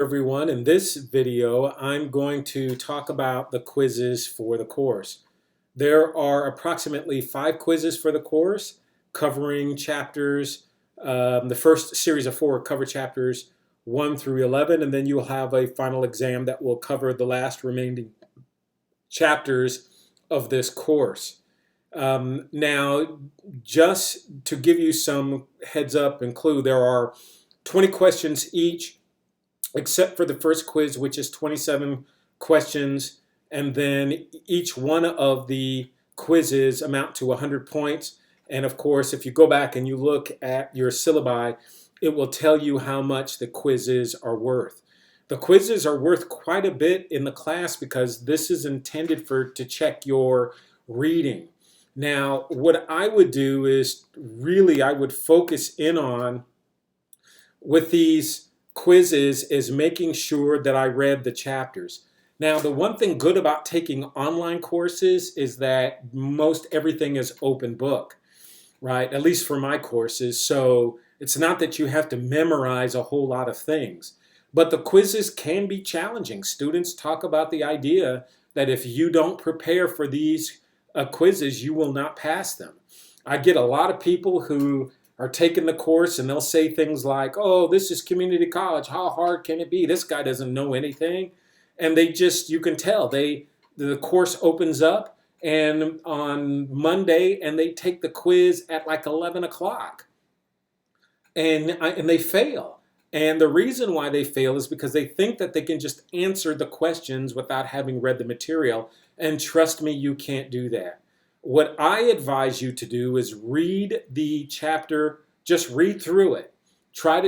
Everyone. In this video, I'm going to talk about the quizzes for the course. There are approximately 5 quizzes for the course covering chapters. The first series of 4 cover chapters 1 through 11, and then you'll have a final exam that will cover the last remaining chapters of this course. Now, just to give you some heads up and clue, there are 20 questions each, except for the first quiz, which is 27 questions, and then each one of the quizzes amount to 100 points. And of course, if you go back and you look at your syllabi, it will tell you how much the quizzes are worth. The quizzes are worth quite a bit in the class because this is intended to check your reading. Now, what I would do is I would focus in on with these quizzes is making sure that I read the chapters. Now, the one thing good about taking online courses is that most everything is open book, right? At least for my courses. So it's not that you have to memorize a whole lot of things, but the quizzes can be challenging. Students talk about the idea that if you don't prepare for these quizzes, you will not pass them. I get a lot of people who are taking the course and they'll say things like, oh, this is community college. How hard can it be? This guy doesn't know anything. And you can tell, the course opens up and on Monday and they take the quiz at like 11 o'clock and they fail. And the reason why they fail is because they think that they can just answer the questions without having read the material. And trust me, you can't do that. What I advise you to do is read the chapter, just read through it.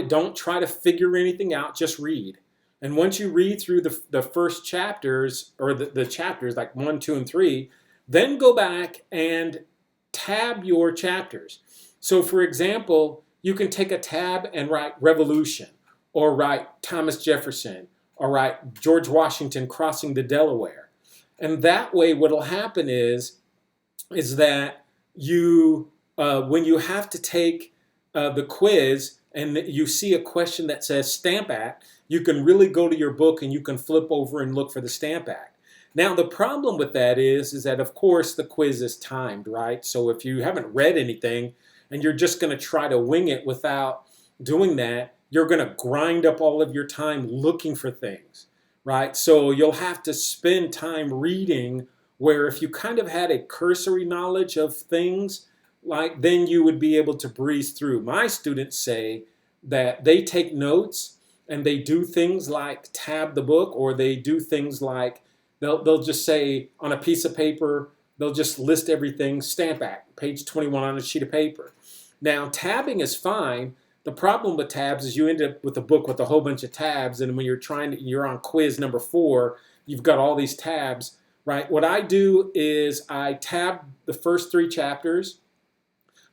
Don't try to figure anything out, just read. And once you read through the first chapters, or the chapters like 1, 2, and 3, then go back and tab your chapters. So for example, you can take a tab and write Revolution, or write Thomas Jefferson, or write George Washington crossing the Delaware. And that way what'll happen is that you, when you have to take the quiz and you see a question that says Stamp Act, you can really go to your book and you can flip over and look for the Stamp Act. Now, the problem with that is that, of course, the quiz is timed, right? So if you haven't read anything and you're just going to try to wing it without doing that, you're going to grind up all of your time looking for things, right? So you'll have to spend time reading, where if you kind of had a cursory knowledge of things, then you would be able to breeze through. My students say that they take notes and they do things like tab the book, or they do things like they'll just say on a piece of paper, they'll just list everything, Stamp Act, page 21 on a sheet of paper. Now, tabbing is fine. The problem with tabs is you end up with a book with a whole bunch of tabs, and when you're on quiz number 4, you've got all these tabs. Right. What I do is I tab the first 3 chapters.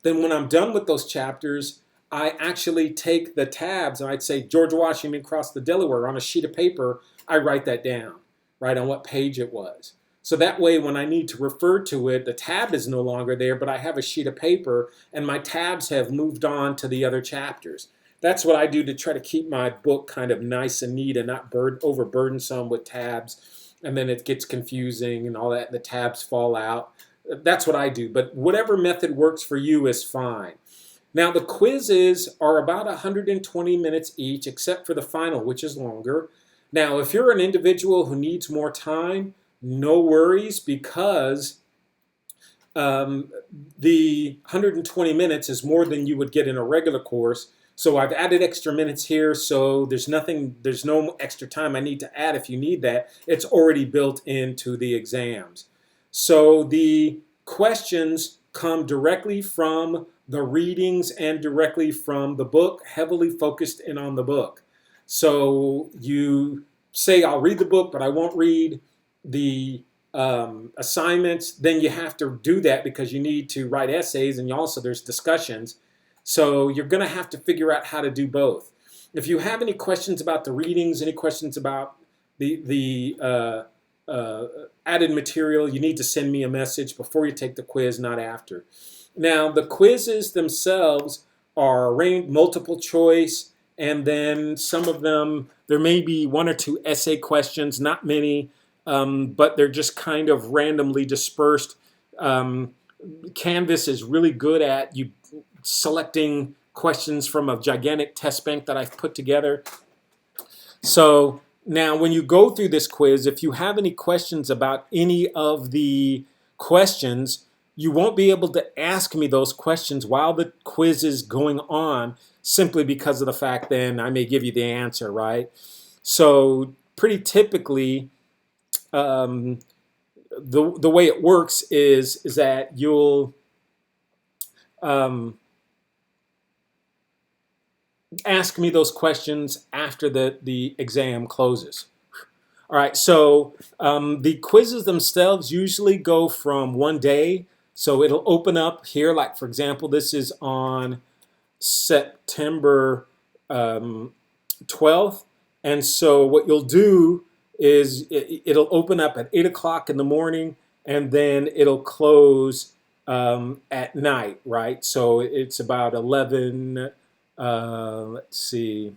Then when I'm done with those chapters, I actually take the tabs and I'd say George Washington crossed the Delaware on a sheet of paper. I write that down, right, on what page it was. So that way when I need to refer to it, the tab is no longer there, but I have a sheet of paper and my tabs have moved on to the other chapters. That's what I do to try to keep my book kind of nice and neat and not overburdensome with tabs. And then it gets confusing and all that, and the tabs fall out. That's what I do. But whatever method works for you is fine. Now, the quizzes are about 120 minutes each, except for the final, which is longer. Now, if you're an individual who needs more time, no worries, because the 120 minutes is more than you would get in a regular course. So I've added extra minutes here, so there's no extra time I need to add if you need that. It's already built into the exams. So the questions come directly from the readings and directly from the book, heavily focused in on the book. So you say, I'll read the book, but I won't read the assignments. Then you have to do that because you need to write essays, and there's discussions. So you're going to have to figure out how to do both. If you have any questions about the readings, any questions about the added material, you need to send me a message before you take the quiz, not after. Now, the quizzes themselves are multiple choice And then some of them, there may be one or two essay questions, not many, but they're just kind of randomly dispersed. Um, Canvas is really good at you selecting questions from a gigantic test bank that I've put together. So now when you go through this quiz, if you have any questions about any of the questions, you won't be able to ask me those questions while the quiz is going on, simply because of the fact then I may give you the answer, right? So pretty typically, um, the way it works is that you'll ask me those questions after the exam closes. All right, so the quizzes themselves usually go from one day. So it'll open up here, like for example, this is on September 12th. And so what you'll do is it'll open up at 8 o'clock in the morning, and then it'll close at night, right? So it's about 11, let's see,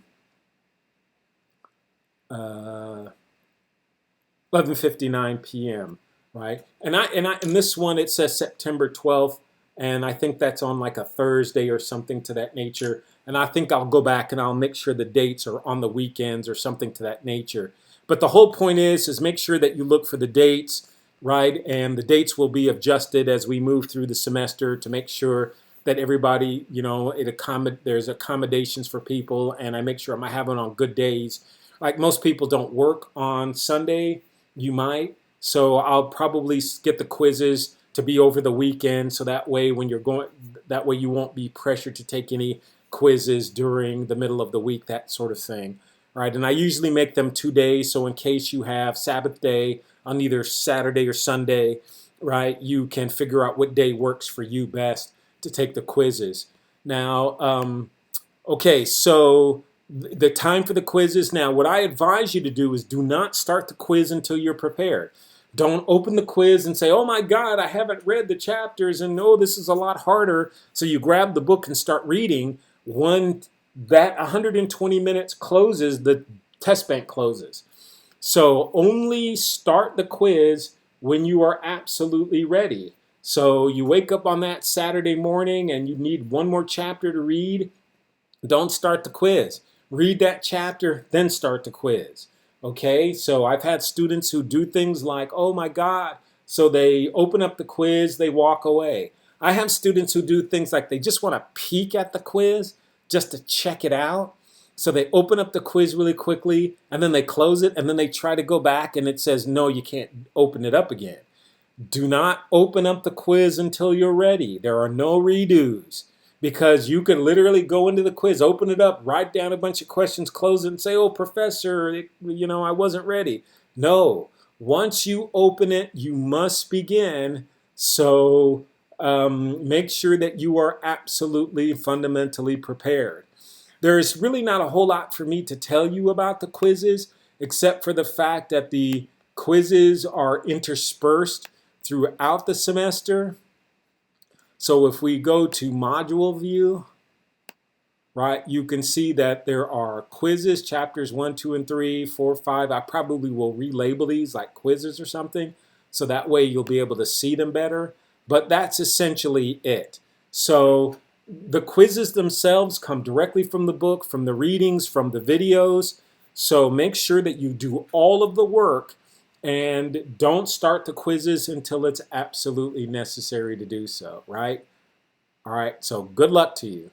11:59 p.m. Right? And this one, it says September 12th, and I think that's on like a Thursday or something to that nature. And I think I'll go back and I'll make sure the dates are on the weekends or something to that nature. But the whole point is make sure that you look for the dates, right? And the dates will be adjusted as we move through the semester to make sure that everybody, there's accommodations for people, and I make sure I'm having on good days. Like most people don't work on Sunday, you might. So I'll probably get the quizzes to be over the weekend, so that way that way you won't be pressured to take any quizzes during the middle of the week, that sort of thing. Right? And I usually make them 2 days, so in case you have Sabbath day on either Saturday or Sunday, right, you can figure out what day works for you best to take the quizzes. Now, okay, so the time for the quizzes. Now, what I advise you to do is do not start the quiz until you're prepared. Don't open the quiz and say, oh my God, I haven't read the chapters, and no, this is a lot harder. So you grab the book and start reading. When that 120 minutes closes, the test bank closes. So only start the quiz when you are absolutely ready. So you wake up on that Saturday morning and you need one more chapter to read. Don't start the quiz. Read that chapter, then start the quiz. Okay, so I've had students who do things like, oh my God, so they open up the quiz, they walk away. I have students who do things like they just want to peek at the quiz just to check it out. So they open up the quiz really quickly, and then they close it, and then they try to go back, and it says, no, you can't open it up again. Do not open up the quiz until you're ready. There are no redos, because you could literally go into the quiz, open it up, write down a bunch of questions, close it, and say, oh, professor, I wasn't ready. No. Once you open it, you must begin. So make sure that you are absolutely fundamentally prepared. There's really not a whole lot for me to tell you about the quizzes, except for the fact that the quizzes are interspersed throughout the semester. So if we go to module view, right, you can see that there are quizzes, chapters 1, 2, and 3, 4, 5. I probably will relabel these like quizzes or something, so that way you'll be able to see them better. But that's essentially it. So the quizzes themselves come directly from the book, from the readings, from the videos. So make sure that you do all of the work and don't start the quizzes until it's absolutely necessary to do so, right? All right, so good luck to you.